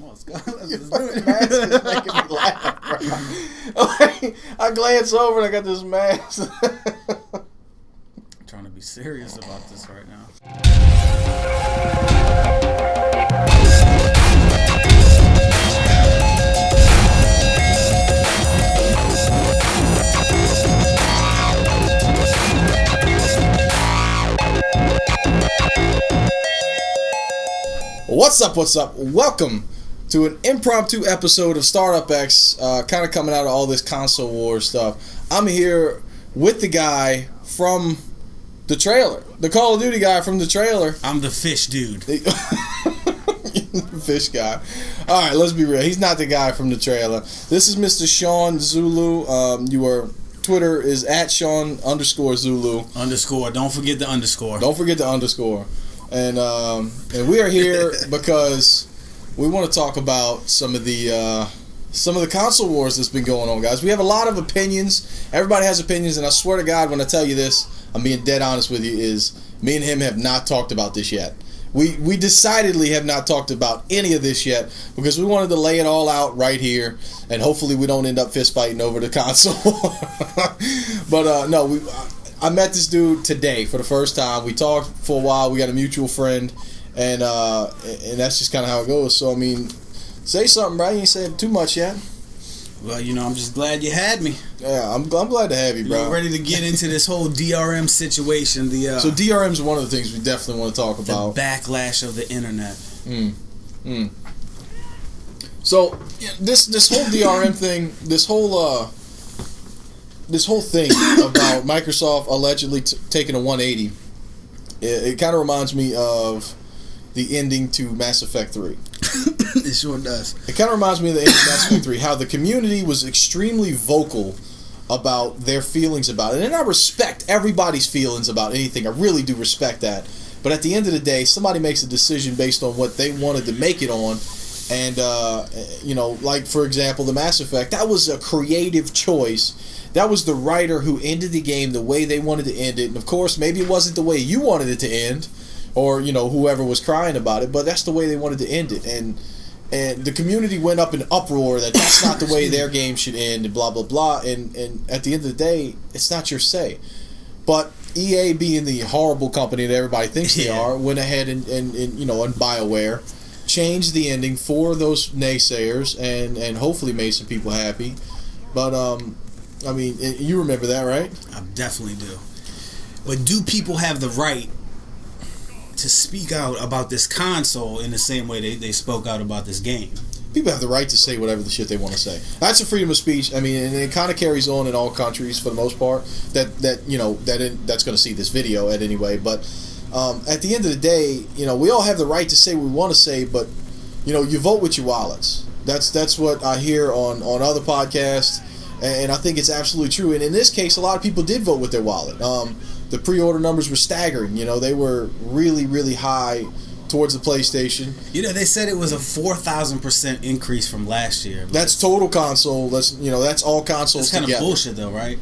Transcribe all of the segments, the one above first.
Let's go. Let's Your do fucking it. mask is making me laugh, bro. Like, I glance over and I got this mask. I'm trying to be serious about this right now. What's up? What's up? Welcome to an impromptu episode of Startup X, kind of coming out of all this console war stuff. I'm here with the guy from the trailer, the Call of Duty guy from the trailer. I'm the fish dude. Fish guy. All right, let's be real. He's not the guy from the trailer. This is Mr. Sean Zulu. Twitter is at Sean_Zulu. Underscore. Don't forget the underscore. Don't forget the underscore. And we are here because we want to talk about some of the console wars that's been going on, guys. We have a lot of opinions. Everybody has opinions, and I swear to God, when I tell you this, I'm being dead honest with you, is me and him have not talked about this yet. We decidedly have not talked about any of this yet because we wanted to lay it all out right here, and hopefully we don't end up fist fighting over the console. But no, I met this dude today for the first time. We talked for a while. We got a mutual friend, and that's just kind of how it goes. So I mean, say something, bro. You ain't said too much yet. Well, I'm just glad you had me. Yeah, I'm glad to have you, bro. You're ready to get into this whole DRM situation. So DRM is one of the things we definitely want to talk about. The backlash of the internet. So this whole DRM thing, this whole thing about Microsoft allegedly taking a 180, it kind of reminds me of the ending to Mass Effect 3. It sure does. It kind of reminds me of the ending to Mass Effect 3, how the community was extremely vocal about their feelings about it. And I respect everybody's feelings about anything. I really do respect that. But at the end of the day, somebody makes a decision based on what they wanted to make it on. And, like, for example, the Mass Effect, that was a creative choice. That was the writer who ended the game the way they wanted to end it. And, of course, maybe it wasn't the way you wanted it to end, or, whoever was crying about it, but that's the way they wanted to end it. And the community went up in uproar that that's not the way their game should end, and blah, blah, blah. And at the end of the day, it's not your say. But EA, being the horrible company that everybody thinks they are, went ahead and BioWare changed the ending for those naysayers and hopefully made some people happy. But, I mean, you remember that, right? I definitely do. But do people have the right to speak out about this console in the same way they spoke out about this game? People have the right to say whatever the shit they want to say. That's a freedom of speech. I mean, and it kind of carries on in all countries for the most part. That's going to see this video at any way. But at the end of the day, we all have the right to say what we want to say. But you vote with your wallets. That's what I hear on other podcasts, and I think it's absolutely true. And in this case, a lot of people did vote with their wallet. The pre-order numbers were staggering. They were really, really high towards the PlayStation. They said it was a 4,000% increase from last year. That's total console. That's all consoles together. That's kind of bullshit, though, right?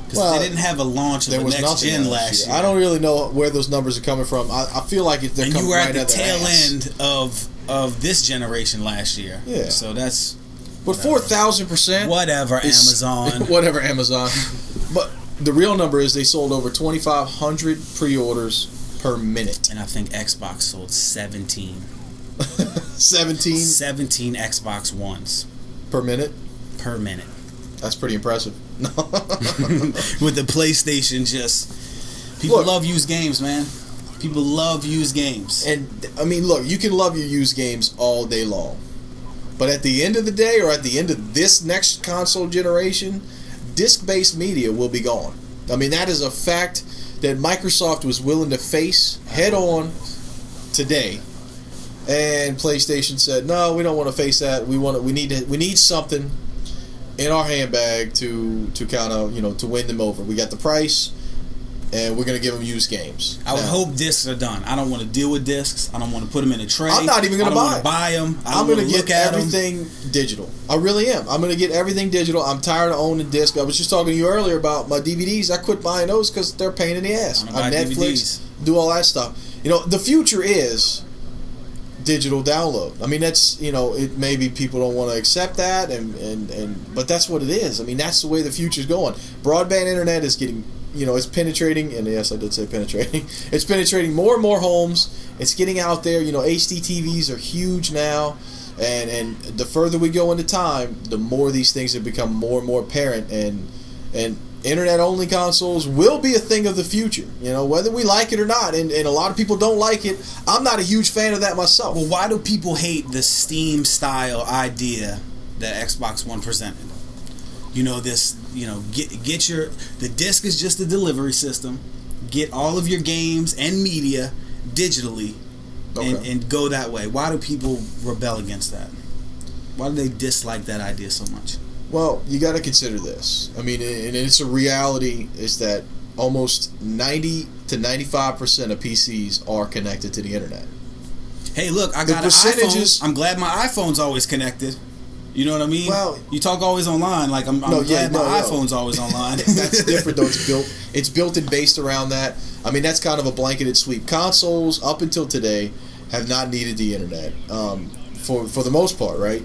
Because they didn't have a launch of the next gen last year. I don't really know where those numbers are coming from. I feel like they're coming right at the tail end of this generation last year. Yeah. So that's. But 4,000%. Whatever, Amazon. Whatever, Amazon. But the real number is they sold over 2,500 pre-orders per minute. And I think Xbox sold 17. 17? 17 Xbox Ones. Per minute? Per minute. That's pretty impressive. With the PlayStation, people love used games, man. People love used games. And, I mean, look, you can love your used games all day long. But at the end of the day, or at the end of this next console generation, disc-based media will be gone. I mean, that is a fact that Microsoft was willing to face head-on today. And PlayStation said, no, we don't want to face that. We need something in our handbag to kind of, to win them over. We got the price, and we're going to give them used games. I would hope discs are done. I don't want to deal with discs. I don't want to put them in a tray. I'm not even going to buy them. I'm going to get everything digital. I really am. I'm going to get everything digital. I'm tired of owning disc. I was just talking to you earlier about my DVDs. I quit buying those because they're a pain in the ass. On Netflix, do all that stuff. The future is digital download. I mean, that's, it maybe people don't want to accept that, but that's what it is. I mean, that's the way the future's going. Broadband internet is getting, it's penetrating, and yes, I did say penetrating. It's penetrating more and more homes. It's getting out there. HD TVs are huge now, and the further we go into time, the more these things have become more and more apparent, and internet-only consoles will be a thing of the future, whether we like it or not. And a lot of people don't like it. I'm not a huge fan of that myself. Well, why do people hate the Steam-style idea that Xbox One presented? The disc is just a delivery system. Get all of your games and media digitally, and go that way. Why do people rebel against that? Why do they dislike that idea so much? Well, you got to consider this. I mean, and it's a reality, is that almost 90 to 95% of PCs are connected to the internet. Hey, look, I got an iPhone. I'm glad my iPhone's always connected. You know what I mean? Well, you talk always online. Like I'm glad my iPhone's always online. That's different though. It's built and based around that. I mean, that's kind of a blanketed sweep. Consoles up until today have not needed the internet. For the most part, right?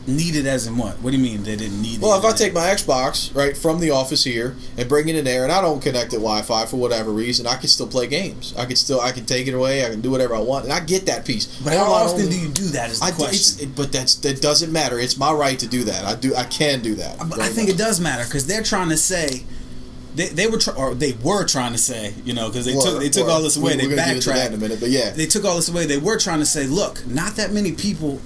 Needed as in what? What do you mean they didn't need? Well, if I take my Xbox right from the office here and bring it in there, and I don't connect it Wi-Fi for whatever reason, I can still play games. I can take it away. I can do whatever I want, and I get that piece. But how often do you do that? Is the question. That doesn't matter. It's my right to do that. I can do that. I think it does matter, because they're trying to say. They were trying to say, because they took all this away. They backtracked in a minute, but yeah, they took all this away. They were trying to say, look, not that many people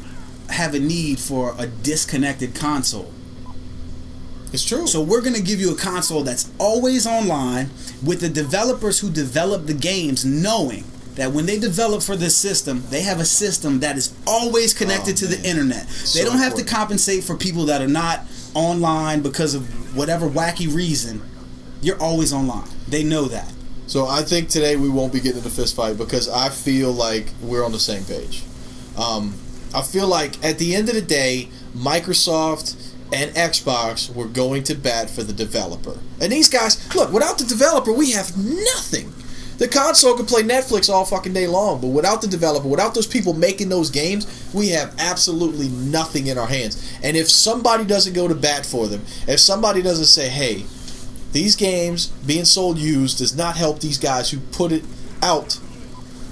have a need for a disconnected console. It's true. So we're going to give you a console that's always online, with the developers who develop the games knowing that when they develop for this system, they have a system that is always connected to the internet. They don't have to compensate for people that are not online because of whatever wacky reason. You're always online. They know that. So I think today we won't be getting in a fist fight, because I feel like we're on the same page. I feel like at the end of the day, Microsoft and Xbox were going to bat for the developer. And these guys, look, without the developer, we have nothing. The console can play Netflix all fucking day long, but without the developer, without those people making those games, we have absolutely nothing in our hands. And if somebody doesn't go to bat for them, if somebody doesn't say, hey, these games being sold used does not help these guys who put it out.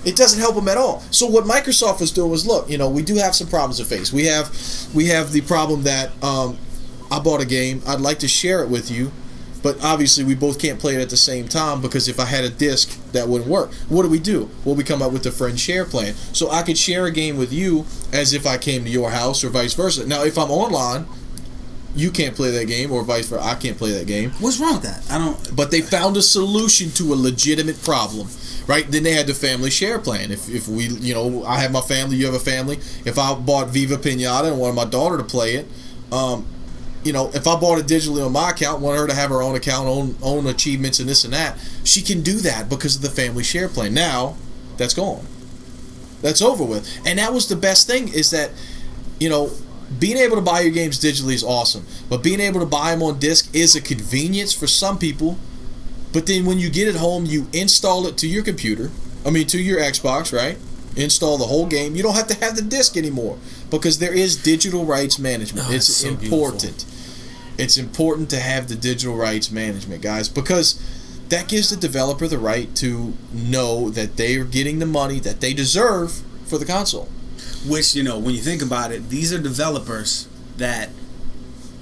It doesn't help them at all. So what Microsoft was doing was, look, we do have some problems to face. We have the problem that I bought a game. I'd like to share it with you, but obviously we both can't play it at the same time, because if I had a disc, that wouldn't work. What do? Well, we come up with the friend share plan. So I could share a game with you as if I came to your house, or vice versa. Now, if I'm online, you can't play that game, or vice versa. I can't play that game. What's wrong with that? But they found a solution to a legitimate problem, right? Then they had the family share plan. If we, I have my family, you have a family. If I bought Viva Pinata and wanted my daughter to play it, if I bought it digitally on my account, want her to have her own account, own achievements and this and that, she can do that because of the family share plan. Now, that's gone. That's over with. And that was the best thing, is that, being able to buy your games digitally is awesome, but being able to buy them on disc is a convenience for some people. But then when you get it home, you install it to your computer, to your Xbox, right? Install the whole game. You don't have to have the disc anymore, because there is digital rights management. It's so important. Beautiful. It's important to have the digital rights management, guys, because that gives the developer the right to know that they are getting the money that they deserve for the console. Which, when you think about it, these are developers that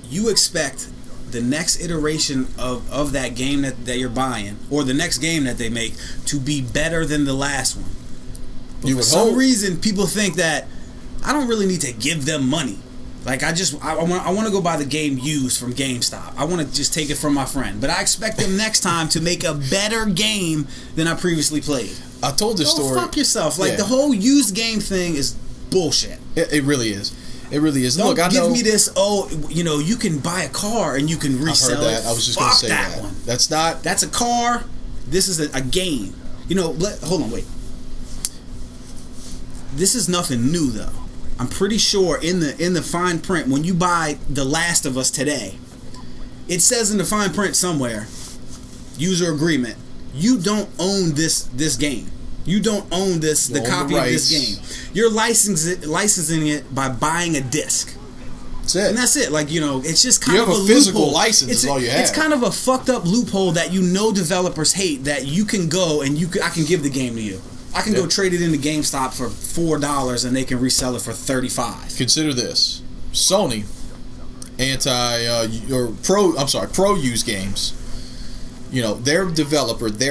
you expect the next iteration of that game that you're buying, or the next game that they make, to be better than the last one. But for some reason, people think that I don't really need to give them money. Like, I want to go buy the game used from GameStop. I want to just take it from my friend. But I expect them next time to make a better game than I previously played. I told this story. Fuck yourself. Like, the whole used game thing is bullshit. It really is. It really is. Don't give me this, you can buy a car and you can resell it. I was just going to say that. One. That's a car. This is a game. Hold on, wait. This is nothing new, though. I'm pretty sure in the fine print, when you buy The Last of Us today, it says in the fine print somewhere, user agreement, you don't own this game. You don't own this, the You own copy the of this rights. game. You're licensing it by buying a disc. That's it. And that's it. Like, you know, it's just kind You of have a a physical loophole. license is all you have. It's kind of a fucked up loophole that you know developers hate, that you can go and I can give the game to you. I can go trade it into GameStop for $4 and they can resell it for $35. Consider this: Sony pro use games. You know, their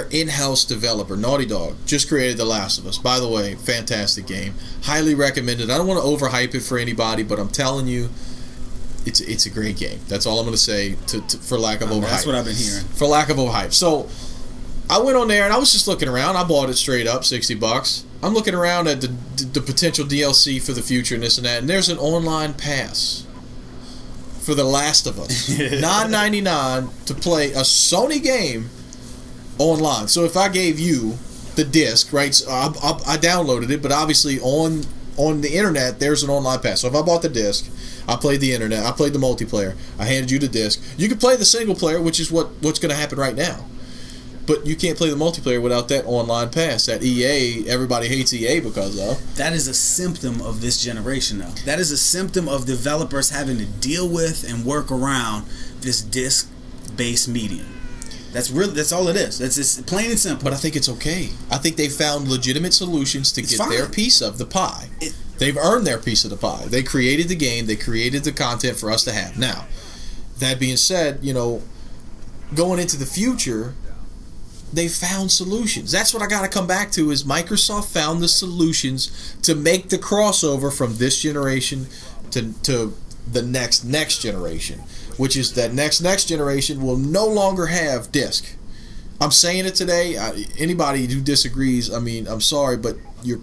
in-house developer, Naughty Dog, just created The Last of Us. By the way, fantastic game. Highly recommended. I don't want to overhype it for anybody, but I'm telling you, it's a great game. That's all I'm going to say for lack of overhype. That's what I've been hearing. For lack of overhype. So, I went on there and I was just looking around. I bought it straight up, $60. I'm looking around at the potential DLC for the future and this and that, and there's an online pass for The Last of Us, $9.99 to play a Sony game online. So if I gave you the disc, right? So I downloaded it, but obviously on the internet there's an online pass. So if I bought the disc, I played the internet, I played the multiplayer, I handed you the disc. You can play the single player, which is what's going to happen right now. But you can't play the multiplayer without that online pass. That EA, everybody hates EA because of. That is a symptom of this generation, though. That is a symptom of developers having to deal with and work around this disc-based medium. That's all it is. That's just plain and simple. But I think it's okay. I think they found legitimate solutions to get their piece of the pie. They've earned their piece of the pie. They created the game. They created the content for us to have. Now, that being said, you know, going into the future, they found solutions. That's what I got to come back to, is Microsoft found the solutions to make the crossover from this generation to the next generation, which is that next generation will no longer have disc. I'm saying it today. Anybody who disagrees, I mean, I'm sorry, but you're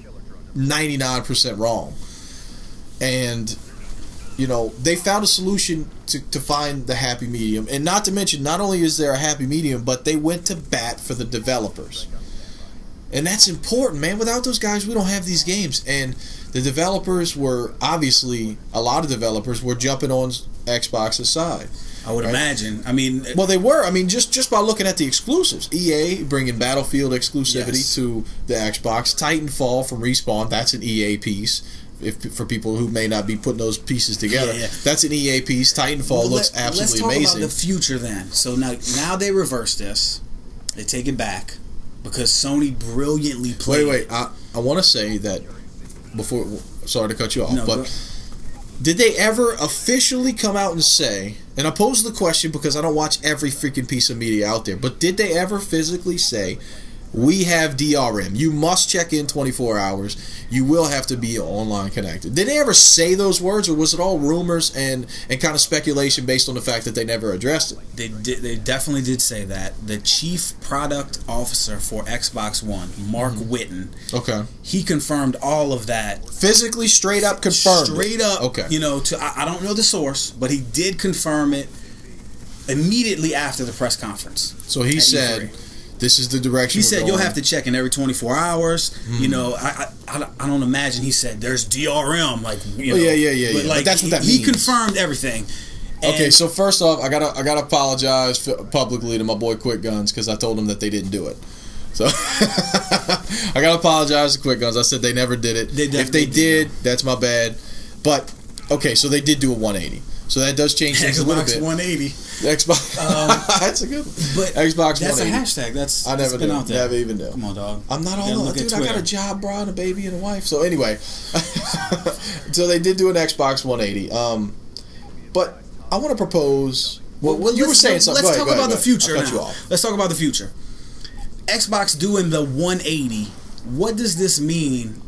99% wrong. And you know, they found a solution to find the happy medium. And not to mention, not only is there a happy medium, but they went to bat for the developers. And that's important, man. Without those guys, we don't have these games. And the developers were, obviously, a lot of developers were jumping on Xbox's side. I would imagine. I mean, well, they were. I mean, just by looking at the exclusives, EA bringing Battlefield exclusivity to the Xbox, Titanfall from Respawn, that's an EA piece. For people who may not be putting those pieces together, that's an EA piece. Titanfall looks absolutely amazing. Let's talk about the future then. So now they reverse this. They take it back because Sony brilliantly played. Wait. I want to say that before. Sorry to cut you off, but did they ever officially come out and say? And I pose the question because I don't watch every freaking piece of media out there. But did they ever physically say, we have DRM. You must check in 24 hours. You will have to be online connected. Did they ever say those words, or was it all rumors and kind of speculation based on the fact that they never addressed it? They definitely did say that. The chief product officer for Xbox One, Mark Whitten, he confirmed all of that. Physically, straight up confirmed. Straight up. Okay. You know, I don't know the source, but he did confirm it immediately after the press conference. So he said, this is the direction. He said you'll have to check in every 24 hours. You know, I don't imagine he said there's DRM, like, you know. Yeah. But, like, but that's what that means. He confirmed everything. And okay, so first off, I gotta apologize publicly to my boy Quick Guns because I told him that they didn't do it. So I gotta apologize to Quick Guns. I said they never did it. If they did, that's my bad. But okay, so they did do a 180. So that does change things a little bit. Xbox 180. Xbox. That's a good one. But Xbox that's 180. a hashtag. That's I never been knew. out there. Never even knew. Come on, dog. I'm not all look dude. at I got a job, bro, and a baby and a wife. So anyway, so they did do an Xbox 180. But I want to propose. Well, you were saying something. Let's talk about the future now. now. Let's talk about the future. Xbox doing the 180. What does this mean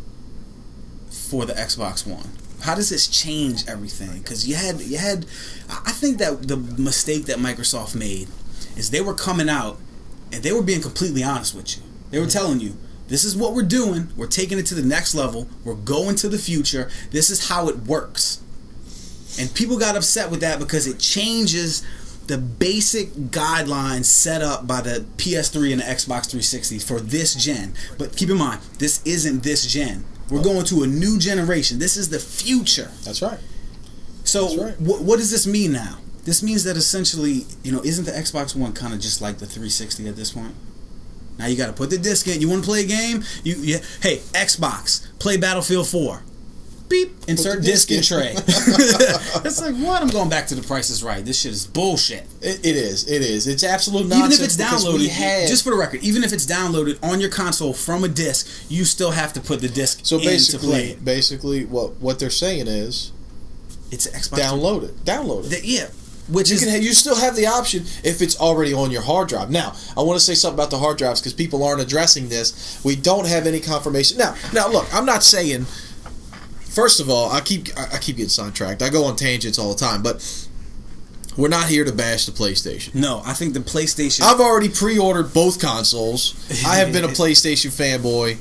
for the Xbox One? How does this change everything? Because you had. I think that the mistake that Microsoft made is they were coming out and they were being completely honest with you. They were telling you, this is what we're doing. We're taking it to the next level. We're going to the future. This is how it works. And people got upset with that because it changes the basic guidelines set up by the PS3 and the Xbox 360 for this gen. But keep in mind, this isn't this gen. We're going to a new generation. This is the future. That's right. So That's right. What does this mean now? This means that essentially, you know, isn't the Xbox One kind of just like the 360 at this point? Now you got to put the disc in. You want to play a game? Hey, Xbox, play Battlefield 4. Beep. Insert disc in tray. It's like, what? I'm going back to the Price is Right. This shit is bullshit. It is. It's absolute nonsense. Even if it's downloaded, just for the record, even if it's downloaded on your console from a disc, you still have to put the disc in to play it. Basically, what they're saying is, it's Xbox. Download it. Yeah. You still have the option if it's already on your hard drive. Now, I want to say something about the hard drives because people aren't addressing this. We don't have any confirmation. Now, look, I'm not saying. First of all, I keep getting sidetracked. I go on tangents all the time, but we're not here to bash the PlayStation. No, I think the PlayStation. I've already pre-ordered both consoles. I have been a PlayStation fanboy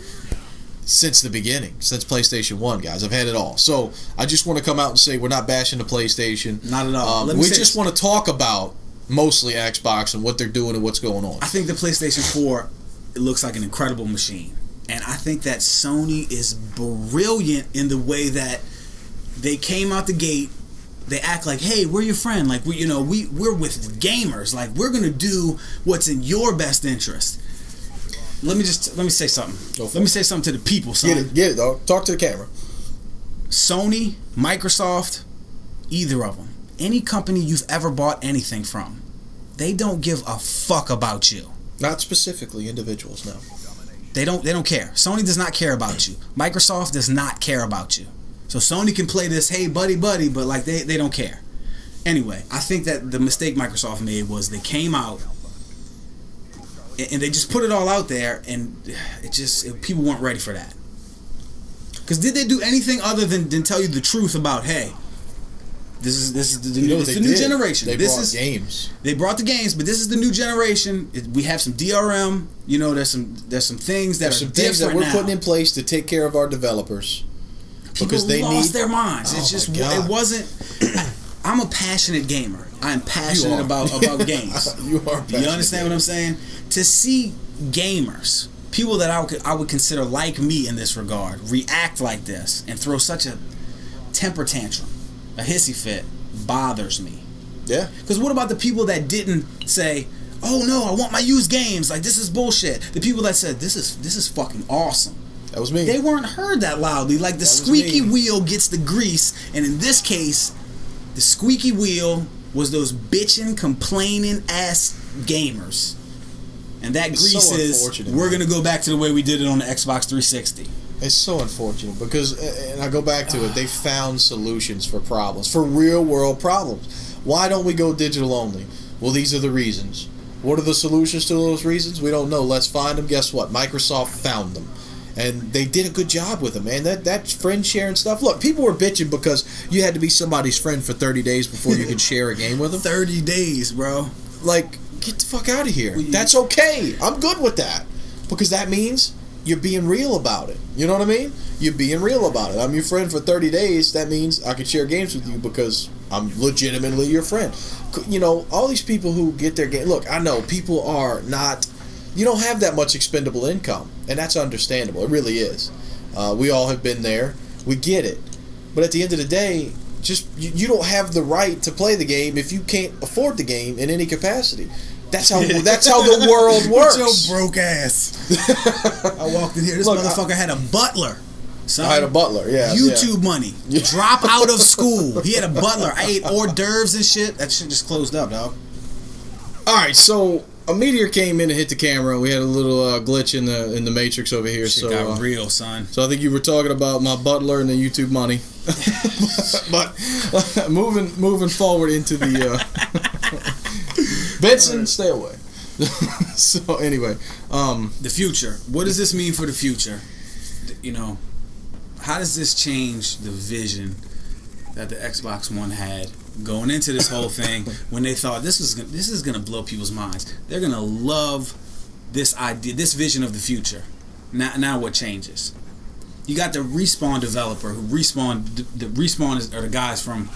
since the beginning, since PlayStation 1, guys. I've had it all. So I just want to come out and say we're not bashing the PlayStation. Not at all. We just want to talk about mostly Xbox and what they're doing and what's going on. I think the PlayStation 4, it looks like an incredible machine. And I think that Sony is brilliant in the way that they came out the gate. They act like, hey, we're your friend. Like, we're with gamers. Like, we're going to do what's in your best interest. Let me say something. Let me say something to the people, son. Get it, dog. Talk to the camera. Sony, Microsoft, either of them. Any company you've ever bought anything from, they don't give a fuck about you. Not specifically individuals, no. They don't care. Sony does not care about you. Microsoft does not care about you. So Sony can play this, hey, buddy, but like they don't care. Anyway, I think that the mistake Microsoft made was they came out and they just put it all out there, and people weren't ready for that. Because did they do anything other than tell you the truth about, hey, this is the new generation. They brought games. They brought the games, but this is the new generation. We have some DRM. There's some things that are different that we're now. putting in place to take care of our developers. People because they lost their minds. It wasn't. I'm a passionate gamer. I am passionate about games. You are. Do you understand what I'm saying? To see gamers, people that I would consider like me in this regard, react like this and throw such a temper tantrum, a hissy fit, bothers me. Yeah. Because what about the people that didn't say, "Oh no, I want my used games. Like, this is bullshit." The people that said, "This is fucking awesome." That was me. They weren't heard that loudly. Like, the squeaky wheel gets the grease, and in this case, the squeaky wheel was those bitchin', complaining ass gamers. And that grease is, we're going to go back to the way we did it on the Xbox 360. It's so unfortunate because, and I go back to it, they found solutions for problems, for real world problems. Why don't we go digital only? Well, these are the reasons. What are the solutions to those reasons? We don't know. Let's find them. Guess what? Microsoft found them. And they did a good job with them, man. That friend sharing stuff. Look, people were bitching because you had to be somebody's friend for 30 days before you could share a game with them. 30 days, bro. Like, get the fuck out of here. That's okay. I'm good with that. Because that means you're being real about it. You know what I mean? You're being real about it. I'm your friend for 30 days. That means I can share games with you because I'm legitimately your friend. You know, all these people who get their game. Look, I know people are not. You don't have that much expendable income, and that's understandable. It really is. We all have been there. We get it. But at the end of the day, just you don't have the right to play the game if you can't afford the game in any capacity. That's how the world works. With your broke ass. I walked in here. This motherfucker had a butler. Son. I had a butler, yeah. YouTube money. Drop out of school. He had a butler. I ate hors d'oeuvres and shit. That shit just closed up, dog. All right, so a meteor came in and hit the camera. We had a little glitch in the matrix over here. Shit got real, son. So I think you were talking about my butler and the YouTube money. But moving forward into the Benson, stay away. So anyway, the future. What does this mean for the future? You know, how does this change the vision that the Xbox One had going into this whole thing when they thought this is gonna blow people's minds? They're gonna love this idea, this vision of the future. Now what changes? You got the Respawn developer who Respawn are the guys from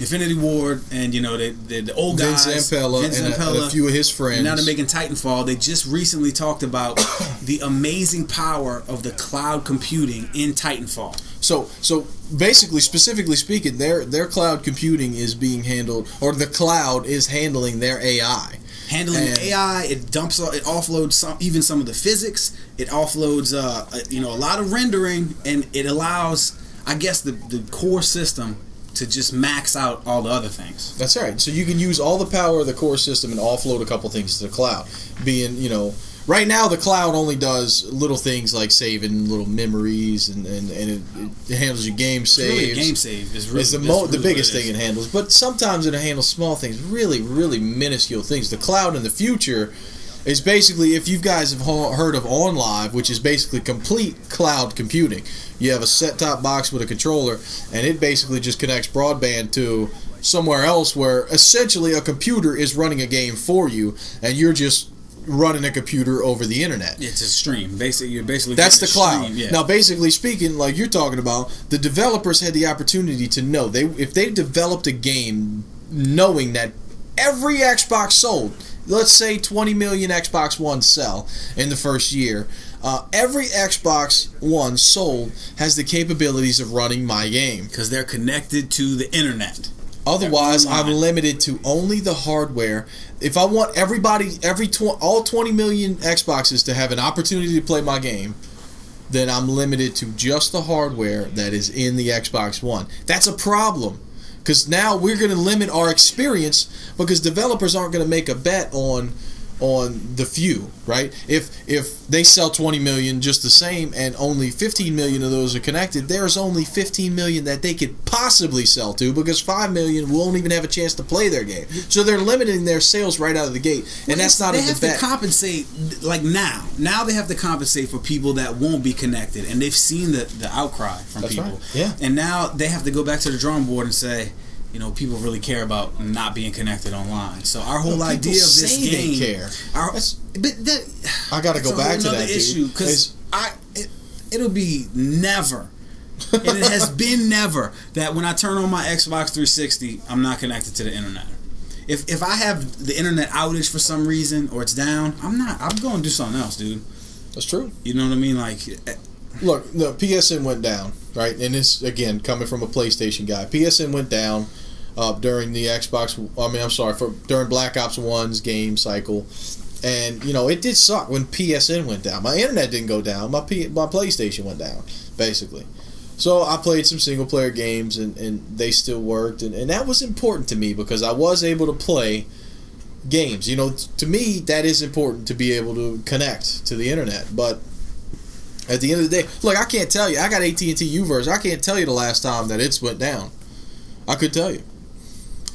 Infinity Ward, and you know the old guys, Vince Zampella, and a few of his friends. And now they're making Titanfall. They just recently talked about the amazing power of the cloud computing in Titanfall. So basically, specifically speaking, their cloud computing is being handled, or the cloud is handling their AI. handling And- AI. It offloads some of the physics. It offloads a lot of rendering, and it allows, I guess, the core system to just max out all the other things. That's right. So you can use all the power of the core system and offload a couple things to the cloud. Right now the cloud only does little things like saving little memories and it handles your game saves. Really, a game save is really, It's the biggest thing it handles. But sometimes it handles small things, really, really minuscule things. The cloud in the future is basically, if you guys have heard of OnLive, which is basically complete cloud computing. You have a set-top box with a controller, and it basically just connects broadband to somewhere else where essentially a computer is running a game for you, and you're just running a computer over the internet. It's a stream. You're basically That's the cloud. Stream, yeah. Now, basically speaking, like you're talking about, the developers had the opportunity to know if they developed a game knowing that every Xbox sold, let's say 20 million Xbox One sell in the first year, every Xbox One sold has the capabilities of running my game. Because they're connected to the internet. Otherwise, I'm limited to only the hardware. If I want all 20 million Xboxes to have an opportunity to play my game, then I'm limited to just the hardware that is in the Xbox One. That's a problem, because now we're going to limit our experience, because developers aren't going to make a bet on the few, right? If they sell 20 million just the same and only 15 million of those are connected, there's only 15 million that they could possibly sell to, because 5 million won't even have a chance to play their game. So they're limiting their sales right out of the gate, and that's not a debate. They have to compensate, like now they have to compensate for people that won't be connected, and they've seen the outcry from That's people. right. Yeah. And now they have to go back to the drawing board and say, people really care about not being connected online. So our whole idea of this game, they care. I got to go back to that issue, because it'll be never, and it has been never, that when I turn on my Xbox 360, I'm not connected to the internet. If I have the internet outage for some reason or it's down, I'm going to do something else, dude. That's true. You know what I mean? Like, look, the PSN went down, right? And this, again, coming from a PlayStation guy, PSN went down during the during Black Ops 1's game cycle. And, it did suck when PSN went down. My internet didn't go down. My PlayStation went down, basically. So I played some single-player games, and they still worked. And that was important to me, because I was able to play games. To me, that is important, to be able to connect to the internet. But at the end of the day, look, I can't tell you. I got AT&T UVerse. I can't tell you the last time that it's went down. I could tell you.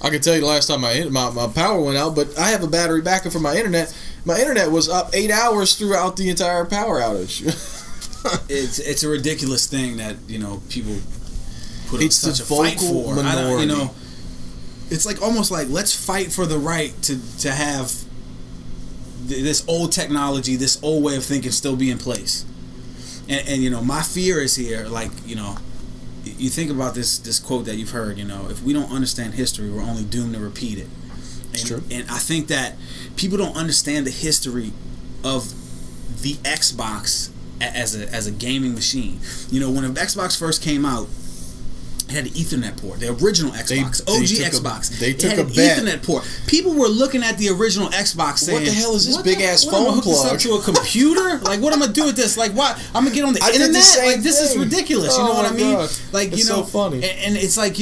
I could tell you the last time my power went out, but I have a battery backup for my internet. My internet was up 8 hours throughout the entire power outage. it's a ridiculous thing that people put up It's such the a fight vocal for. minority. It's like almost like, let's fight for the right to have this old technology, this old way of thinking still be in place. And my fear is here, like, you think about this quote that you've heard, if we don't understand history, we're only doomed to repeat it. It's true. And I think that people don't understand the history of the Xbox as a gaming machine. When an Xbox first came out, it had an Ethernet port. The original Xbox, Xbox. They took it had a an bet. Ethernet port. People were looking at the original Xbox saying, What the hell is this "What big-ass am I phone hook this plug?" up to a computer? Like, what am I do with this? Like, what? I'm gonna get on the I did the internet? same Like, this is thing. ridiculous. You Oh know what my I mean? God. Like, It's so funny. And it's like,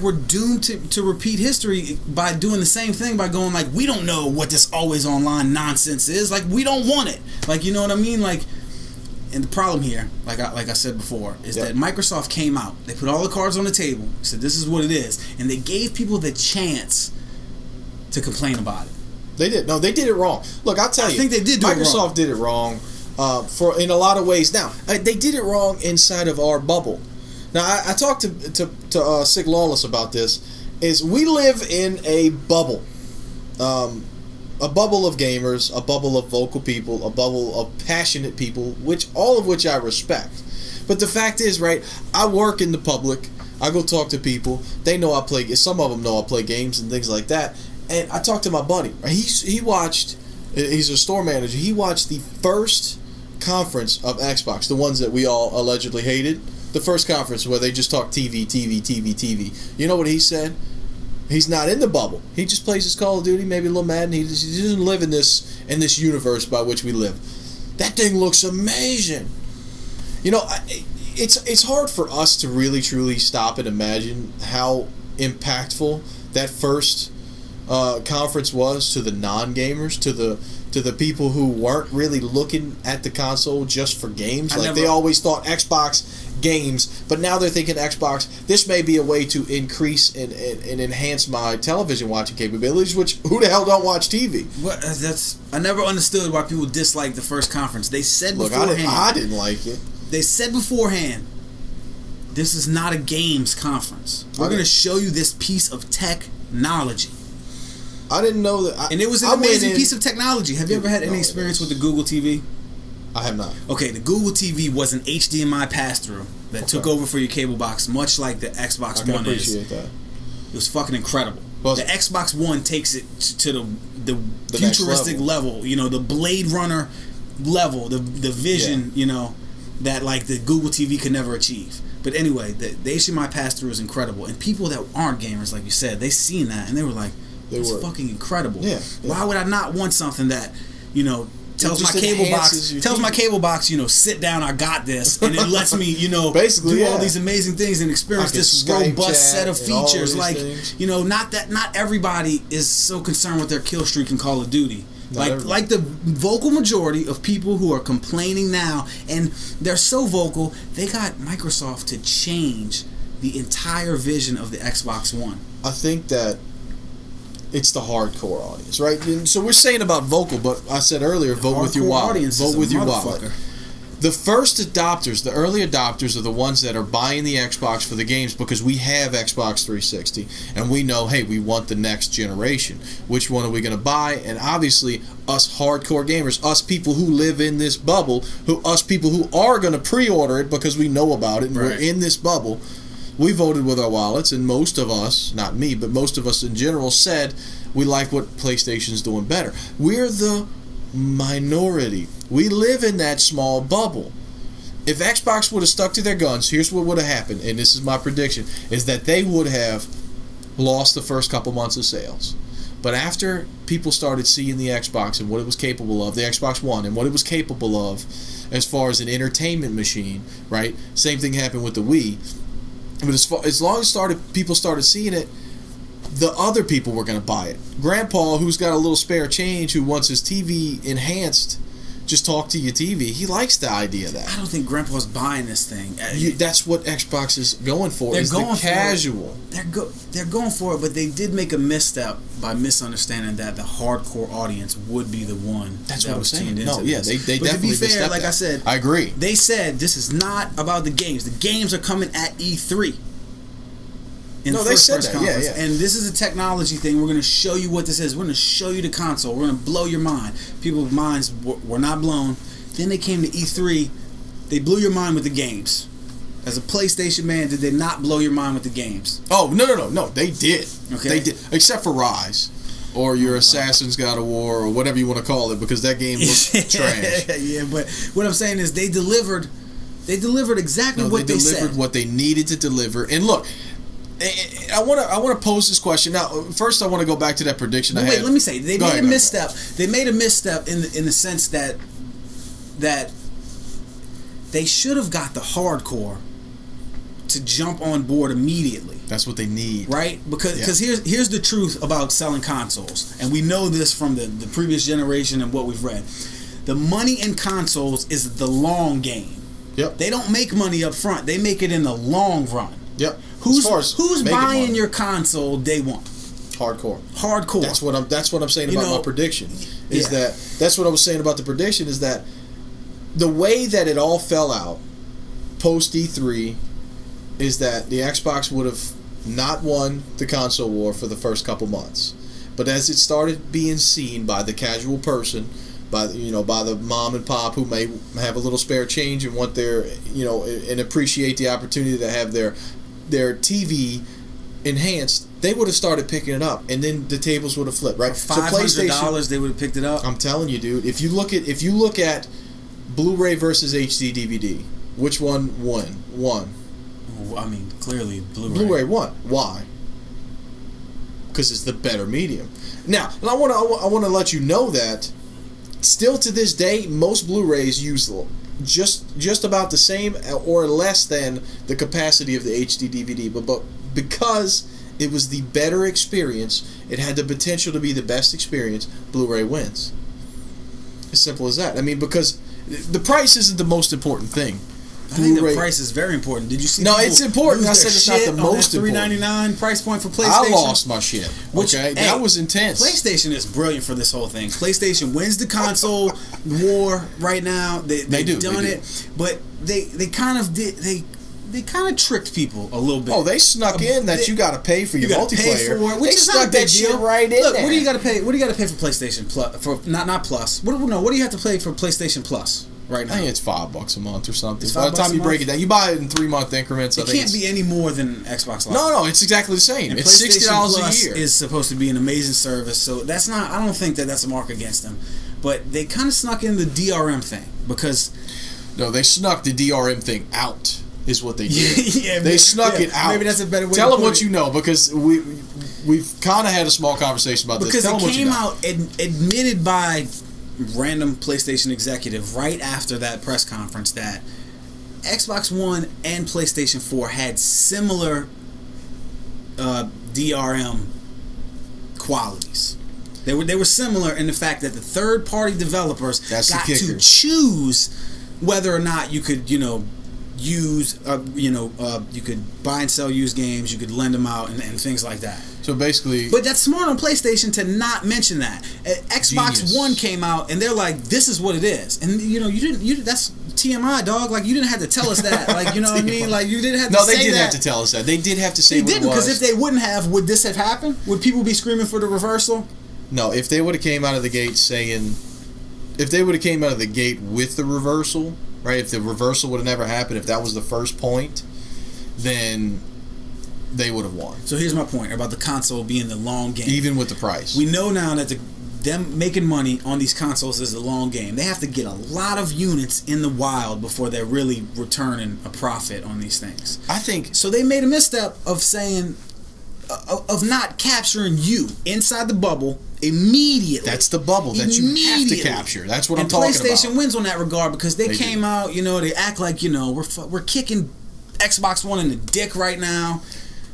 we're doomed to repeat history by doing the same thing, by going like, we don't know what this always online nonsense is. Like, we don't want it. Like, you know what I mean? Like. And the problem here, like I said before, is that Microsoft came out. They put all the cards on the table, said this is what it is, and they gave people the chance to complain about it. They did. No, they did it wrong. Look, I'll tell you. I think they did do it wrong. Microsoft did it wrong in a lot of ways. Now, they did it wrong inside of our bubble. Now, I talked to Sig Lawless about this. Is we live in a bubble. A bubble of gamers, a bubble of vocal people, a bubble of passionate people, all of which I respect. But the fact is, right, I work in the public. I go talk to people. They know I play. Some of them know I play games and things like that. And I talked to my buddy. He watched. He's a store manager. He watched the first conference of Xbox, the ones that we all allegedly hated. The first conference where they just talked TV. You know what he said? He's not in the bubble. He just plays his Call of Duty, maybe a little Madden. He doesn't live in this universe by which we live. That thing looks amazing. You know, it's hard for us to really truly stop and imagine how impactful that first conference was to the non-gamers, to the people who weren't really looking at the console just for games. They always thought Xbox games, but now they're thinking Xbox. This may be a way to increase and enhance my television watching capabilities. Which who the hell don't watch TV? I never understood why people dislike the first conference. They said beforehand. I didn't like it. They said beforehand, this is not a games conference. We're going to show you this piece of technology. I didn't know that. And it was an amazing piece of technology. Have you ever had any experience with the Google TV? I have not. Okay, the Google TV was an HDMI pass-through that took over for your cable box, much like the Xbox One is. I appreciate that. It was fucking incredible. Well, the Xbox One takes it to the futuristic level. You know, the Blade Runner level, the vision, you know, that like the Google TV could never achieve. But anyway, the HDMI pass-through is incredible. And people that aren't gamers, like you said, they seen that and they were like, it's fucking incredible. Yeah. Why would I not want something that, you know, tells my cable box, you know, sit down, I got this, and it lets me, you know, basically do all these amazing things and experience this robust set of features. Like, you know, not everybody is so concerned with their kill streak in Call of Duty. Like the vocal majority of people who are complaining now, and they're so vocal, they got Microsoft to change the entire vision of the Xbox One. I think that it's the hardcore audience, right? And so we're saying about vocal, but I said earlier, vote with your wallet. Vote with your wallet. The first adopters, the early adopters, are the ones that are buying the Xbox for the games because we have Xbox 360 and we know, hey, we want the next generation. Which one are we going to buy? And obviously, us hardcore gamers, us people who live in this bubble, us people who are going to pre-order it because we know about it and we're in this bubble. We voted with our wallets, and most of us, not me, but most of us in general, said we like what PlayStation's doing better. We're the minority. We live in that small bubble. If Xbox would have stuck to their guns, here's what would have happened, and this is my prediction, is that they would have lost the first couple months of sales. But after people started seeing the Xbox and what it was capable of, the Xbox One, and what it was capable of as far as an entertainment machine, right? Same thing happened with the Wii. But as long as people started seeing it, the other people were going to buy it. Grandpa, who's got a little spare change, who wants his TV enhanced, just talk to your TV. He likes the idea of that. I don't think Grandpa's buying this thing. That's what Xbox is going for. They're going the casual. They're going for it, but they did make a misstep by misunderstanding that the hardcore audience would be the one. That's what I'm saying. No, yeah, they definitely. To be fair, like I said, I agree. They said this is not about the games. The games are coming at E3. They said that. Yeah. And this is a technology thing. We're going to show you what this is. We're going to show you the console. We're going to blow your mind. People's minds were not blown. Then they came to E3. They blew your mind with the games. As a PlayStation man, did they not blow your mind with the games? Oh, no. They did. Okay. They did. Except for Rise. Or your Assassin's God of War, or whatever you want to call it, because that game was trash. Yeah, but what I'm saying is they delivered exactly what they said. They delivered what they needed to deliver. And look, I want to pose this question now. First, I want to go back to that prediction. Wait, let me say they made a misstep. They made a misstep in the sense that they should have got the hardcore to jump on board immediately. That's what they need, right? Because here's the truth about selling consoles, and we know this from the previous generation and what we've read. The money in consoles is the long game. Yep. They don't make money up front. They make it in the long run. Yep. Who's buying your console day one? Hardcore. That's what I'm saying about my prediction. That's what I was saying about the prediction is that the way that it all fell out post E3 is that the Xbox would have not won the console war for the first couple months, but as it started being seen by the casual person, by the mom and pop who may have a little spare change and want their and appreciate the opportunity to have their TV enhanced, they would have started picking it up, and then the tables would have flipped, right? For $500, they would have picked it up. I'm telling you, dude. If you look at Blu-ray versus HD DVD, which one won? I mean, clearly Blu-ray. Blu-ray won. Why? because it's the better medium. Now, and I want to let you know that still to this day, most Blu-rays use just about the same or less than the capacity of the HD DVD, but because it was the better experience, it had the potential to be the best experience, Blu-ray wins. As simple as that. I mean, because the price isn't the most important thing. I think the price is very important. Did you see? No, it's important. I said it's not the most important. $399 price point for PlayStation. I lost my shit. That was intense. PlayStation is brilliant for this whole thing. PlayStation wins the console war right now. They've done it, but they kind of did. They kind of tricked people a little bit. Oh, they snuck in that you got to pay for your multiplayer. Which is not a big deal. Right in Look, there. what do you got to pay? What do you got to pay for PlayStation Plus? For not Plus. What do you have to pay for PlayStation Plus right now? I think it's $5 a month or something. It's By the time you break month? it down, you buy it in 3-month increments. It can't be any more than Xbox Live. No, it's exactly the same. And It's PlayStation $60 Plus a year. is supposed to be an amazing service, so that's not. I don't think that's a mark against them, but they kind of snuck in the DRM thing because. No, they snuck the DRM thing out. Is what they did. Yeah, they snuck it out. Maybe that's a better way. Tell to them put what it. you know, because we've kind of had a small conversation about because this. Tell it them what you came know. out admitted by random PlayStation executive right after that press conference that Xbox One and PlayStation 4 had similar DRM qualities. They were similar in the fact that the third party developers got to choose whether or not you could use you could buy and sell used games, you could lend them out and things like that. So basically, but that's smart on PlayStation to not mention that. Xbox Genius. One came out and they're like, this is what it is, and you didn't that's TMI, dog. Like, you didn't have to tell us that. Like, you know what I mean? Like, you didn't have to say that. No, they did have to tell us that. They did have to say what it was. They didn't, because if they wouldn't have, would this have happened? Would people be screaming for the reversal? No, if they would have came out of the gate saying, if they would have came out of the gate with the reversal, right? If the reversal would have never happened, if that was the first point, then they would have won. So here's my point about the console being the long game. Even with the price. We know now that them making money on these consoles is a long game. They have to get a lot of units in the wild before they're really returning a profit on these things. I think so. They made a misstep of saying, of not capturing you inside the bubble immediately. That's the bubble that you have to capture. That's what I'm talking about. And PlayStation wins on that regard because they came out, they act like, we're kicking Xbox One in the dick right now.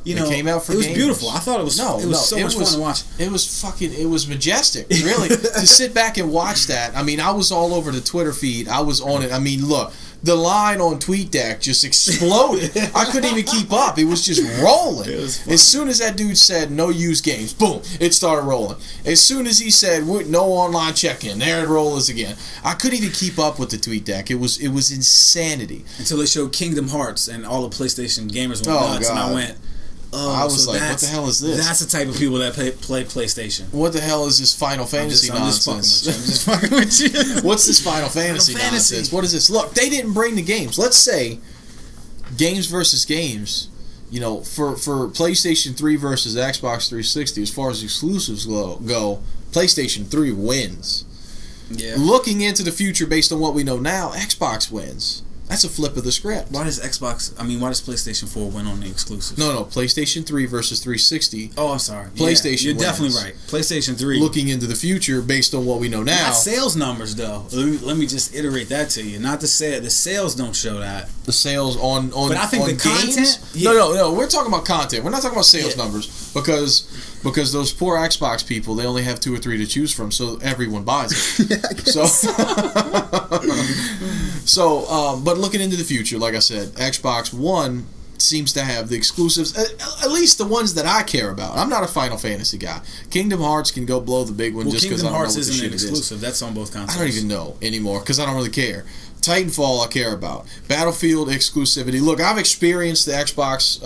They came out for it was gamers. beautiful. I thought it was so much fun to watch. It was majestic, really. To sit back and watch that. I mean, I was all over the Twitter feed. I was on it. I mean, look, the line on TweetDeck just exploded. I couldn't even keep up. It was just rolling. As soon as that dude said no use games, boom, it started rolling. As soon as he said no online check-in, there it rolls again. I couldn't even keep up with the TweetDeck. It was insanity. Until they showed Kingdom Hearts and all the PlayStation gamers went nuts, God. and I went, I was like, what the hell is this? That's the type of people that play PlayStation. What the hell is this Final Fantasy nonsense? I'm just fucking with you. What's this Final Fantasy nonsense? What is this? Look, they didn't bring the games. Let's say games versus games. For PlayStation 3 versus Xbox 360, as far as exclusives go, PlayStation 3 wins. Yeah. Looking into the future based on what we know now, Xbox wins. That's a flip of the script. Why does PlayStation 4 win on the exclusives? No, PlayStation 3 versus 360. Oh, I'm sorry. PlayStation You're wins. definitely right. PlayStation 3. Looking into the future based on what we know now. Not sales numbers, though. Let me just iterate that to you. Not the sales don't show that. The sales on but I think on the games? content. Yeah. No. We're talking about content. We're not talking about sales numbers because those poor Xbox people, they only have 2 or 3 to choose from, so everyone buys it. But looking into the future, like I said, Xbox One seems to have the exclusives, at least the ones that I care about. I'm not a Final Fantasy guy. Kingdom Hearts can go blow the big one just because I don't know what the shit isn't it is. exclusive. That's on both consoles. I don't even know anymore because I don't really care. Titanfall I care about. Battlefield exclusivity. Look, I've experienced the Xbox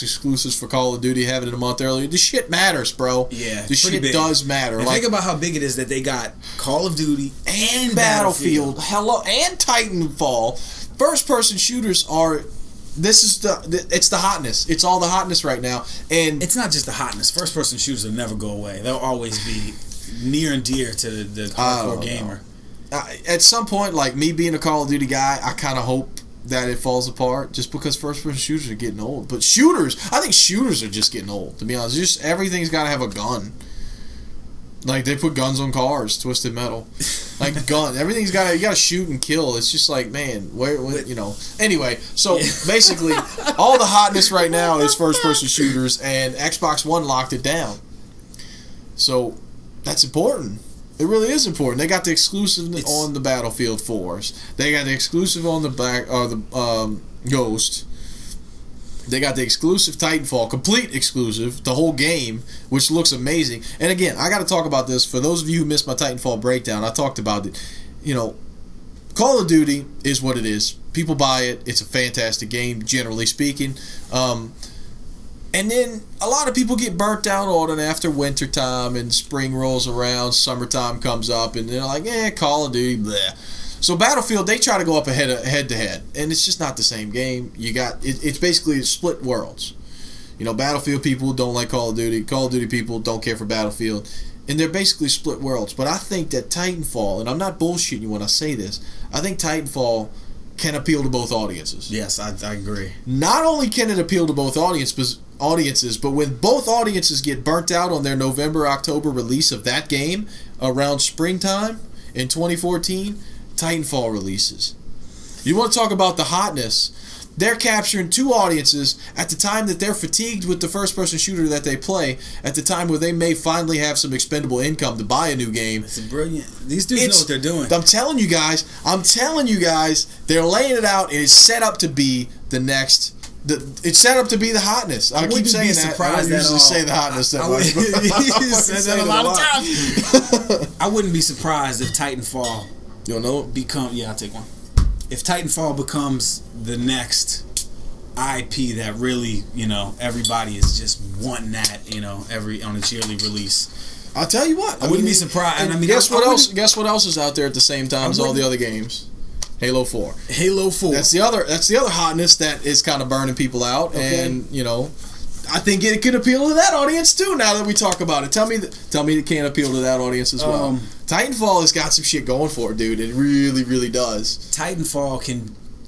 exclusives for Call of Duty, having it a month earlier. The shit matters, bro. Yeah, the shit does matter. And think about how big it is that they got Call of Duty and Battlefield. Hello, and Titanfall. First-person shooters are. It's the hotness. It's all the hotness right now, and it's not just the hotness. First-person shooters will never go away. They'll always be near and dear to the hardcore gamer. At some point, like me being a Call of Duty guy, I kind of hope that it falls apart just because first-person shooters are getting old. But I think shooters are just getting old, to be honest. Just everything's got to have a gun. Like, they put guns on cars, Twisted Metal. Like, gun. Everything's got to, you got to shoot and kill. It's just like, man, where you know. Anyway, so basically, all the hotness right now is first-person shooters, and Xbox One locked it down. So, that's important. It really is important. They got the exclusive on the Battlefield 4s. They got the exclusive on the Ghost. They got the exclusive Titanfall, complete exclusive, the whole game, which looks amazing. And again, I got to talk about this. For those of you who missed my Titanfall breakdown, I talked about it. You know, Call of Duty is what it is. People buy it. It's a fantastic game, generally speaking. And then a lot of people get burnt out on it after winter time and spring rolls around, summertime comes up, and they're like, Call of Duty, bleh. So Battlefield, they try to go up head to head, and it's just not the same game. It's basically split worlds. You know, Battlefield people don't like Call of Duty. Call of Duty people don't care for Battlefield. And they're basically split worlds. But I think that Titanfall, and I'm not bullshitting you when I say this, I think Titanfall can appeal to both audiences. Yes, I agree. Not only can it appeal to both audiences, but when both audiences get burnt out on their November-October release of that game around springtime in 2014, Titanfall releases. You want to talk about the hotness? They're capturing two audiences at the time that they're fatigued with the first-person shooter that they play, at the time where they may finally have some expendable income to buy a new game. It's brilliant. These dudes know what they're doing. I'm telling you guys, they're laying it out, and it's set up to be the next... It's set up to be the hotness. I keep saying that. I don't usually say the hotness that much. You said that a lot of times. I wouldn't be surprised if Titanfall... You don't know? I'll take one. If Titanfall becomes the next IP that really, you know, everybody is just wanting that, you know, on its yearly release. I'll tell you what. I wouldn't be surprised. And guess what else? Guess what else is out there at the same time as all the other games? Halo 4. Halo 4. That's the other hotness that is kind of burning people out, and you know, I think it could appeal to that audience too. Now that we talk about it, tell me it can't appeal to that audience as well. Titanfall has got some shit going for it, dude. It really, really does. Titanfall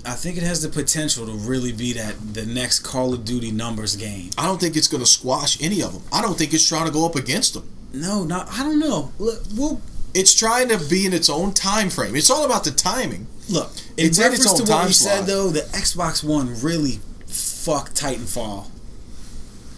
I think it has the potential to really be the next Call of Duty numbers game. I don't think it's going to squash any of them. I don't think it's trying to go up against them. No, I don't know. Look, it's trying to be in its own time frame. It's all about the timing. Look, in reference to what you said, though, the Xbox One really fucked Titanfall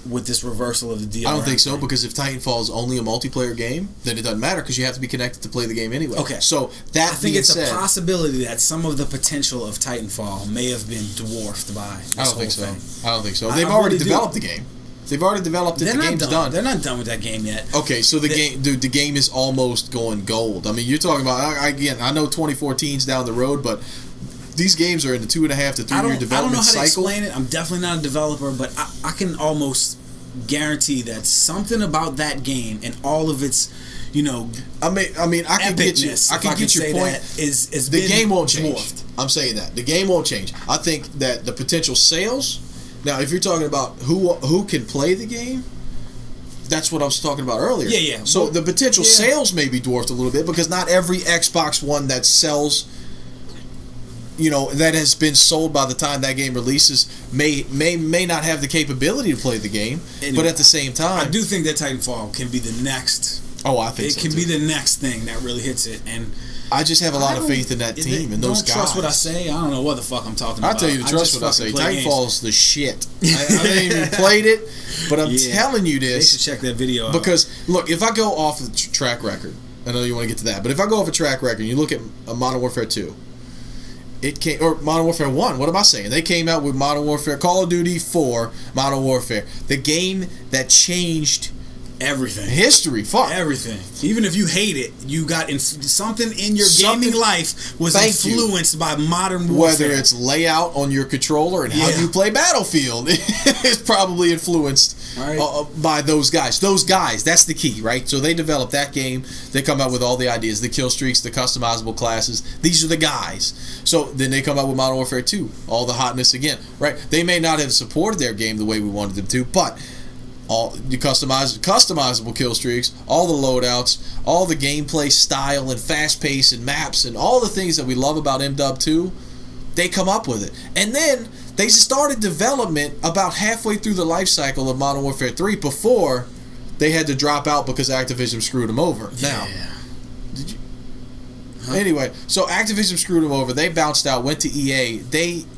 with this reversal of the deal. I don't think so, because if Titanfall is only a multiplayer game, then it doesn't matter because you have to be connected to play the game anyway. Okay. So I think it's a possibility that some of the potential of Titanfall may have been dwarfed by this I don't think so. thing. I don't think so. They've already developed the game. They've already developed it. The game's done. They're not done with that game yet. Okay, so the game is almost going gold. I mean, you're talking about, again, I know 2014's down the road, but these games are in the 2.5 to 3 year development cycle. I don't know how to explain it. I'm definitely not a developer, but I can almost guarantee that something about that game and all of its, you know, I can get you. I can get your point. Is the game won't change. I'm saying that the game won't change. I think that the potential sales. Now, if you're talking about who can play the game, that's what I was talking about earlier. Yeah. So the potential sales may be dwarfed a little bit because not every Xbox One that sells, you know, that has been sold by the time that game releases may not have the capability to play the game. Anyway, but at the same time, I do think that Titanfall can be the next. Oh, I think it can be the next thing that really hits it, and I just have a lot of faith in that team and those guys. Don't trust what I say. I don't know what the fuck I'm talking about. I'll tell you to trust what I say. Titanfall's the shit. I haven't even played it, but I'm telling you this. They should check that video out. Because, look, if I go off the track record, I know you want to get to that, but if I go off a track record and you look at Modern Warfare 2, or Modern Warfare 1, what am I saying? They came out with Modern Warfare, Call of Duty 4, Modern Warfare. The game that changed everything. History. Fuck. Everything. Even if you hate it, you got something in your gaming life was influenced by Modern Warfare. Whether it's layout on your controller and how you play Battlefield, it's probably influenced by those guys. Those guys, that's the key, right? So they develop that game. They come out with all the ideas, the kill streaks, the customizable classes. These are the guys. So then they come out with Modern Warfare 2, all the hotness again, right? They may not have supported their game the way we wanted them to, but all the customizable kill streaks, all the loadouts, all the gameplay style and fast pace and maps and all the things that we love about MW2 they come up with it. And then they started development about halfway through the life cycle of Modern Warfare 3 before they had to drop out because Activision screwed them over. Now, did you? Anyway, so Activision screwed them over. They bounced out, went to EA.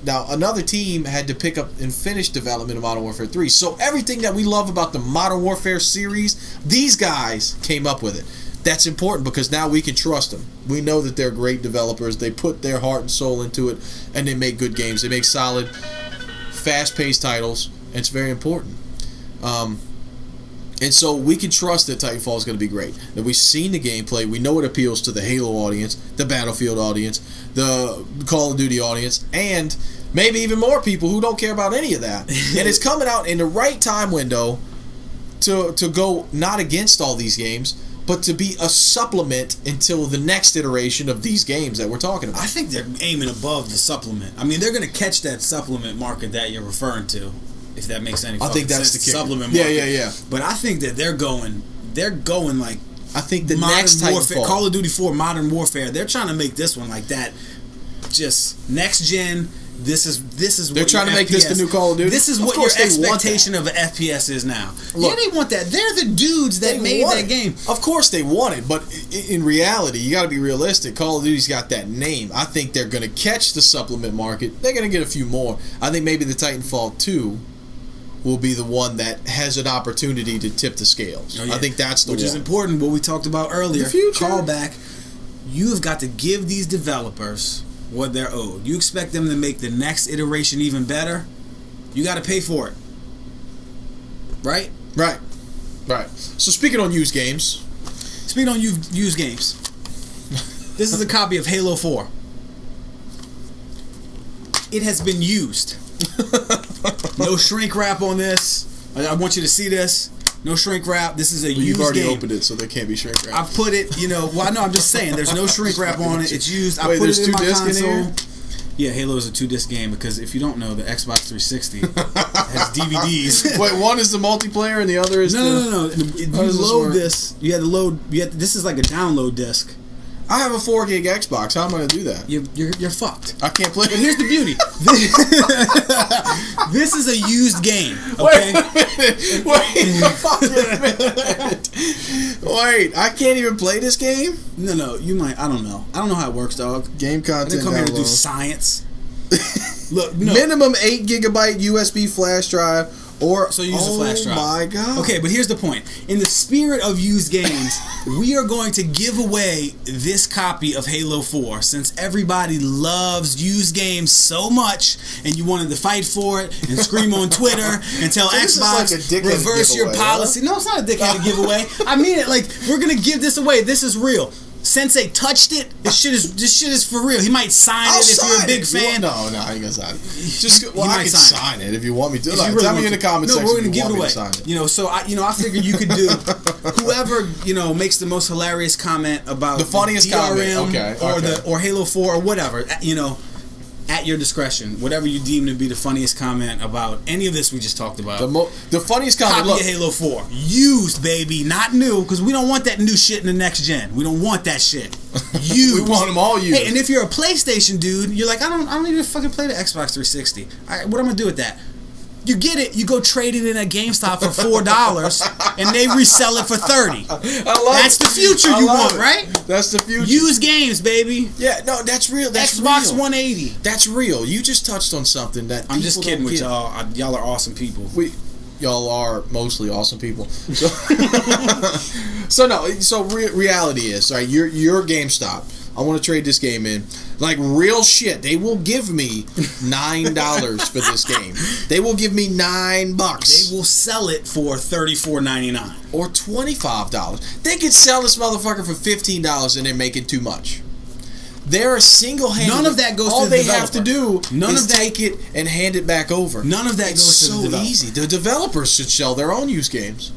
Now another team had to pick up and finish development of Modern Warfare 3. So everything that we love about the Modern Warfare series, these guys came up with it. That's important because now we can trust them. We know that they're great developers. They put their heart and soul into it, and they make good games. They make solid, fast-paced titles, and it's very important. And so we can trust that Titanfall is going to be great. That we've seen the gameplay. We know it appeals to the Halo audience, the Battlefield audience, the Call of Duty audience, and maybe even more people who don't care about any of that. And it's coming out in the right time window to go not against all these games, but to be a supplement until the next iteration of these games that we're talking about. I think they're aiming above the supplement. I mean, they're going to catch that supplement market that you're referring to, if that makes any I think that's sense. the kicker. Supplement market. Yeah. But I think that they're going like I think the Modern next Warfare, Titanfall, Call of Duty 4 Modern Warfare, they're trying to make this one like that. Just next gen. This is they're what trying to your make this the new Call of Duty. This is Of what your course they want expectation of an FPS is now. Look, yeah, they want that. They're the dudes that made that game. Of course they want it, but in reality, you got to be realistic. Call of Duty's got that name. I think they're going to catch the supplement market. They're going to get a few more. I think maybe the Titanfall 2 will be the one that has an opportunity to tip the scales. Oh, yeah. I think that's the Which one. is important, what we talked about earlier. The future. Callback. You have got to give these developers what they're owed. You expect them to make the next iteration even better, you got to pay for it. Right? Right. So speaking on used games. Speaking on used games. This is a copy of Halo 4. It has been used. No shrink wrap on this. I want you to see this. No shrink wrap. This is a used You've already game. opened it, so there can't be shrink wrap. I put it, well, no, I'm just saying, there's no shrink wrap on it. It's used. I Wait, put there's it in two my discs in console. here? Yeah, Halo is a 2-disc game because if you don't know, the Xbox 360 has DVDs. Wait, one is the multiplayer and the other is No. You load this. You had to load. This is like a download disc. I have a 4 gig Xbox. How am I going to do that? You're fucked. I can't play. But here's the beauty. This is a used game. Okay. Wait, I can't even play this game? No. You might. I don't know. I don't know how it works, dog. Game I content. didn't come here to do download. science. Look, no. Minimum 8 gigabyte USB flash drive, or So use a flash drive. Oh my god. Okay, but here's the point. In the spirit of used games, we are going to give away this copy of Halo 4 since everybody loves used games so much and you wanted to fight for it and scream on Twitter and tell So this is Xbox like a dickhead reverse your giveaway, policy. No, it's not a dickhead giveaway. I mean it like we're going to give this away. This is real. Sensei touched it. This shit is for real. He might sign it if you're a big fan. No, I ain't gonna sign it. Just I might can sign sign it if you want me to. If you Like, really tell me want in the to. comment No, section we're if gonna you give it want me away. to sign it. So I figured you could do whoever makes the most hilarious comment about The funniest DRM comment. or Halo 4 or whatever. At your discretion, whatever you deem to be the funniest comment about any of this we just talked about. The funniest comment. Copy Look, of Halo 4. Used, baby, not new, because we don't want that new shit in the next gen. We don't want that shit. Used. we want them all used. Hey, and if you're a PlayStation dude, you're like, I don't even fucking play the Xbox 360. All right, what am I gonna do with that? You get it, you go trade it in at GameStop for $4 and they resell it for $30. That's the future you want, right? That's the future. Used games, baby. Yeah, no, that's real. That's Xbox real. 180. That's real. You just touched on something that I'm just people kidding don't with get. y'all. Y'all are awesome people. Y'all are mostly awesome people. So, reality is, right? You're GameStop. I want to trade this game in. Like real shit, they will give me $9 for this game. They will give me $9. They will sell it for $34.99 or $25. They could sell this motherfucker for $15 and they're making too much. They're single-handed. None of that goes all to the they developer. have to do None is of that- take it and hand it back over. None of that goes to the so developer. easy. The developers should sell their own used games.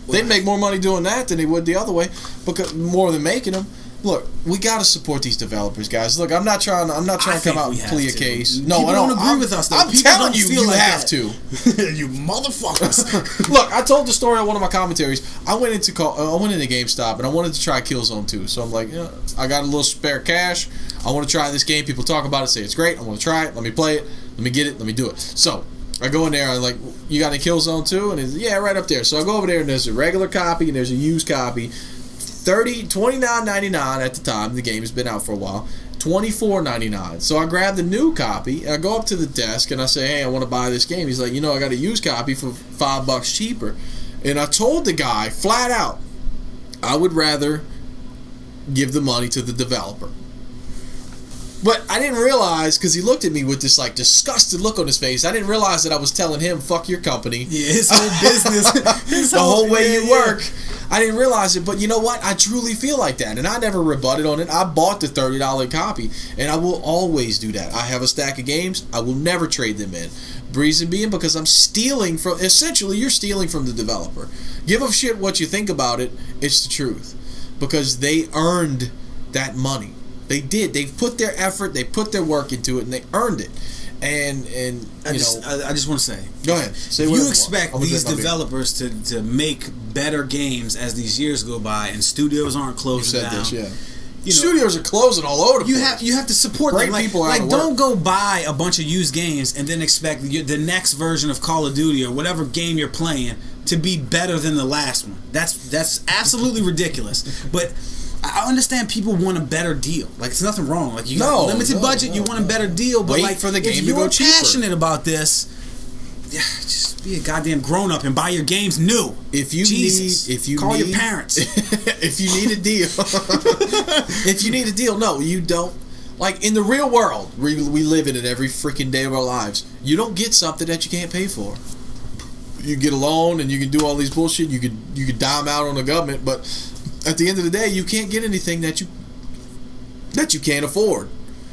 They'd make more money doing that than they would the other way, because more than making them. Look, we got to support these developers, guys. Look, I'm not trying to come out and plead a case. No, People I don't agree with us, though. I'm People telling don't you, feel you like have that. to. You motherfuckers. Look, I told the story on one of my commentaries. I went into GameStop and I wanted to try Killzone 2. So I'm like, I got a little spare cash. I want to try this game. People talk about it, say it's great. I want to try it. Let me play it. Let me get it. Let me do it. So I go in there. I'm like, you got any Killzone 2? And he's, yeah, right up there. So I go over there, and there's a regular copy and there's a used copy. $29.99 at the time. The game has been out for a while. $24.99. So I grab the new copy, and I go up to the desk, and I say, hey, I want to buy this game. He's like, you know, I got a used copy for $5 cheaper. And I told the guy, flat out, I would rather give the money to the developer. But I didn't realize, because he looked at me with this like disgusted look on his face, I didn't realize that I was telling him, fuck your company. Yeah, his whole business. The whole way you work. I didn't realize it, but you know what? I truly feel like that, and I never rebutted on it. I bought the $30 copy, and I will always do that. I have a stack of games. I will never trade them in. Reason being, because I'm stealing from, essentially, you're stealing from the developer. Give a shit what you think about it. It's the truth. Because they earned that money. They did. They put their effort, they put their work into it, and they earned it. And I just want to say, go ahead. Say you expect these developers to make better games as these years go by, and studios aren't closing down. This, yeah. Studios are closing all over the place. You have to support Great them. people like don't go buy a bunch of used games and then expect the next version of Call of Duty or whatever game you're playing to be better than the last one. That's absolutely ridiculous. But I understand people want a better deal. Like, it's nothing wrong. Like, you got a limited budget, you want a better deal. But wait for the game to go cheaper. If you're passionate about this, yeah, just be a goddamn grown up and buy your games new. If you call your parents. If you need a deal, no, you don't. Like, in the real world, we live in it every freaking day of our lives. You don't get something that you can't pay for. You get a loan and you can do all these bullshit. You could dime out on the government, but at the end of the day, you can't get anything that you can't afford.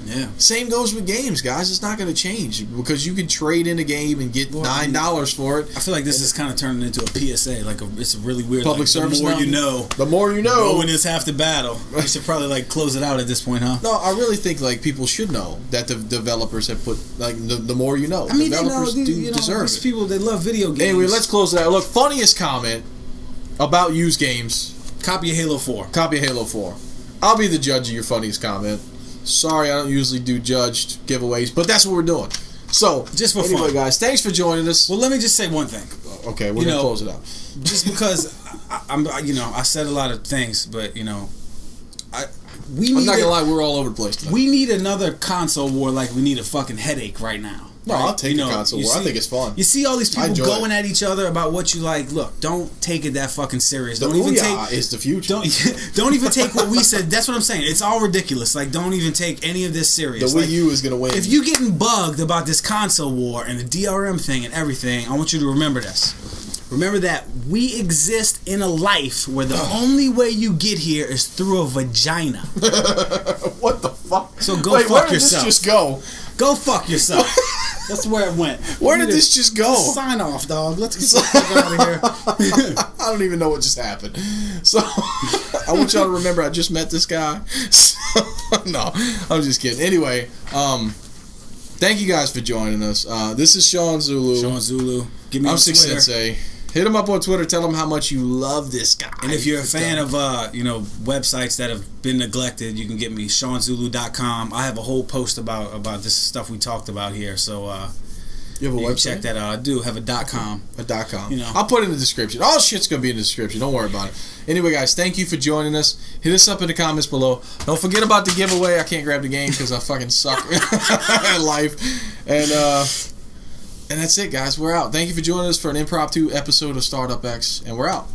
Yeah. Same goes with games, guys. It's not going to change because you can trade in a game and get $9 for it. I feel like this is kind of turning into a PSA. Like it's a really weird public service. The more you know. The more you know. Knowing is half the battle. We should probably close it out at this point, huh? No, I really think people should know that the developers have put the more you know. I mean, developers deserve these it. people, they love video games. Anyway, let's close it out. Look, funniest comment about used games. Copy of Halo 4. Copy of Halo 4. I'll be the judge of your funniest comment. Sorry, I don't usually do judged giveaways, but that's what we're doing. So, just for fun, guys, thanks for joining us. Well, let me just say one thing. Okay, we're gonna close it out. Just because I said a lot of things, but I'm not gonna lie, we're all over the place tonight. We need another console war like we need a fucking headache right now. No, right? I'll take a console war. I think it's fun. You see all these people going at each other about what you like. Look, don't take it that fucking serious. Don't even take is the future. Don't even take what we said. That's what I'm saying. It's all ridiculous. Like, don't even take any of this serious. The Wii U is gonna win. If you're getting bugged about this console war and the DRM thing and everything, I want you to remember this. Remember that we exist in a life where the only way you get here is through a vagina. What the fuck? So fuck yourself. Where did this just go? Go fuck yourself. That's where it went. Where did this just go? Sign off, dog. Let's get the fuck out of here. I don't even know what just happened. So, I want y'all to remember I just met this guy. So, no, I'm just kidding. Anyway, thank you guys for joining us. This is Sean Zulu. Give me I'm Six Sensei. Hit him up on Twitter. Tell him how much you love this guy. And if you're a fan of websites that have been neglected, you can get me SeanZulu.com. I have a whole post about this stuff we talked about here. So you have a website? Check that out. I do have a .com. A .com. I'll put it in the description. All shit's gonna be in the description. Don't worry about it. Anyway, guys, thank you for joining us. Hit us up in the comments below. Don't forget about the giveaway. I can't grab the game because I fucking suck at life. And that's it, guys. We're out. Thank you for joining us for an impromptu episode of Startup X, and we're out.